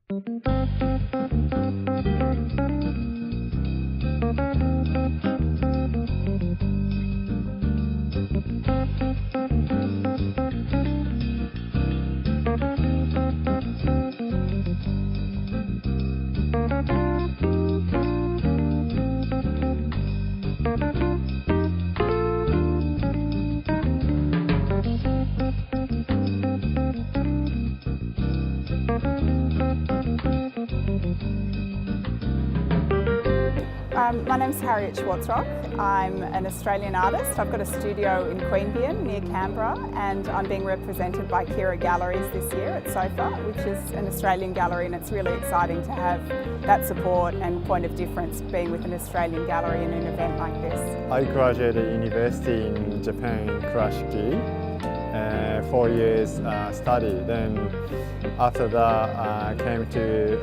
My name's Harriet Schwartzrock. I'm an Australian artist. I've got a studio in Queanbeyan near Canberra, and I'm being represented by Kirra Galleries this year at SOFA, which is an Australian gallery, and it's really exciting to have that support and point of difference being with an Australian gallery in an event like this. I graduated university in Japan, Kurashiki, 4 years study. Then after that I came to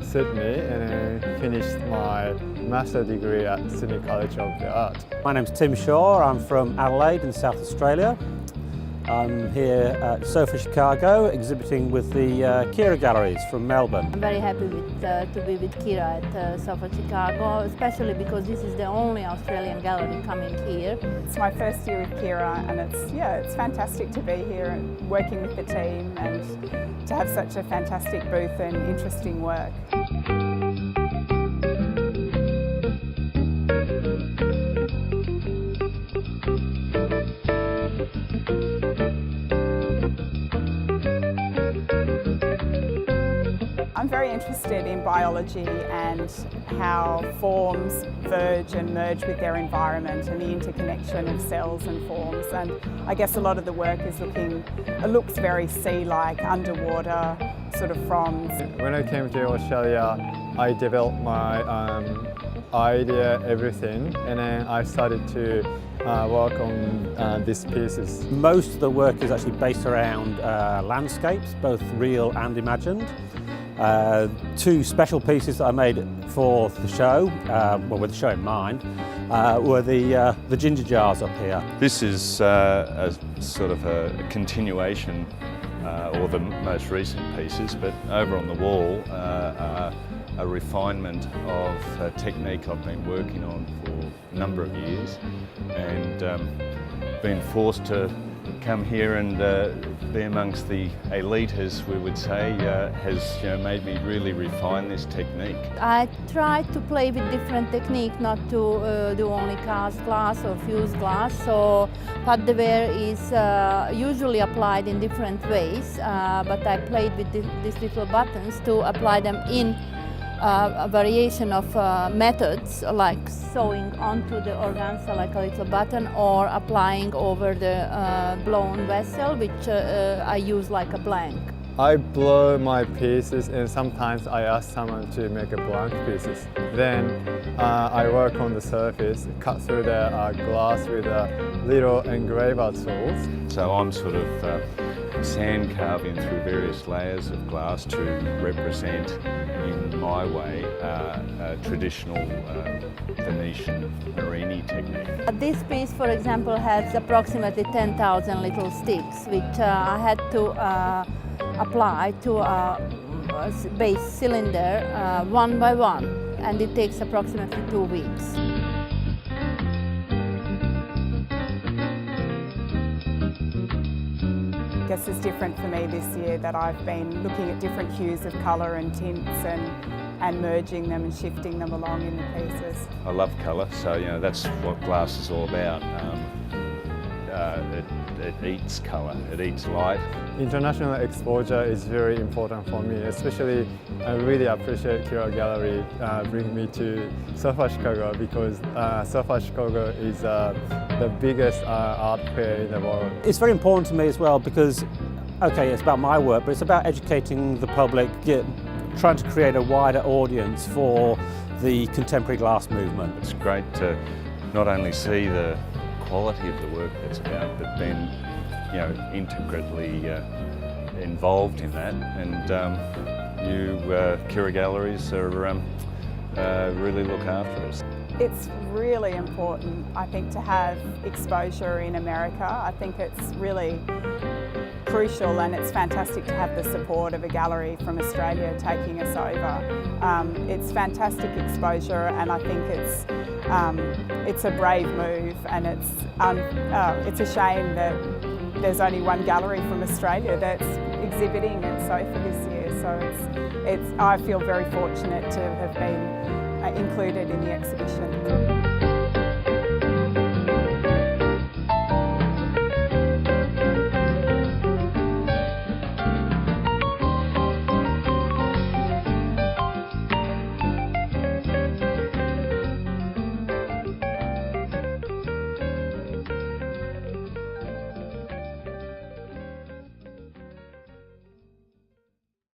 Sydney and finished my master's degree at Sydney College of the Art. My name's Tim Shaw. I'm from Adelaide in South Australia. I'm here at SOFA Chicago exhibiting with the Kirra Galleries from Melbourne. I'm very happy to be with Kirra at SOFA Chicago, especially because this is the only Australian gallery coming here. It's my first year with Kirra, and it's fantastic to be here and working with the team and to have such a fantastic booth and interesting work. I'm very interested in biology and how forms verge and merge with their environment and the interconnection of cells and forms. And I guess a lot of the work looks very sea-like, underwater sort of fronds. When I came to Australia, I developed my idea, everything, and then I started to work on these pieces. Most of the work is actually based around landscapes, both real and imagined. Two special pieces that I made for the show, with the show in mind, were the ginger jars up here. This is a sort of a continuation, or the most recent pieces, but over on the wall a refinement of a technique I've been working on for a number of years, and been forced to come here and be amongst the elite, as we would say, has made me really refine this technique. I try to play with different technique, not to do only cast glass or fused glass. So pâte de verre is usually applied in different ways, but I played with these little buttons to apply them in a variation of methods, like sewing onto the organza like a little button, or applying over the blown vessel, which I use like a blank. I blow my pieces, and sometimes I ask someone to make a blank pieces. Then I work on the surface, cut through the glass with little engraver tools. So I'm sort of sand carving through various layers of glass to represent, in my way, a traditional Venetian Marini technique. This piece, for example, has approximately 10,000 little sticks, which I had to apply to a base cylinder one by one, and it takes approximately 2 weeks. I guess it's different for me this year that I've been looking at different hues of colour and tints and merging them and shifting them along in the pieces. I love colour, so that's what glass is all about. It eats colour, it eats light. International exposure is very important for me, especially I really appreciate Kirra Gallery bringing me to SOFA Chicago, because SOFA Chicago is the biggest art fair in the world. It's very important to me as well because, okay, it's about my work, but it's about educating the public, trying to create a wider audience for the contemporary glass movement. It's great to not only see the quality of the work that's about, but then intricately involved in that, and you Kirra Galleries are really look after us. It's really important, I think, to have exposure in America. I think it's really crucial, and it's fantastic to have the support of a gallery from Australia taking us over. It's fantastic exposure, and I think it's a brave move, and it's a shame that there's only one gallery from Australia that's exhibiting at SOFA this year. So I feel very fortunate to have been included in the exhibition.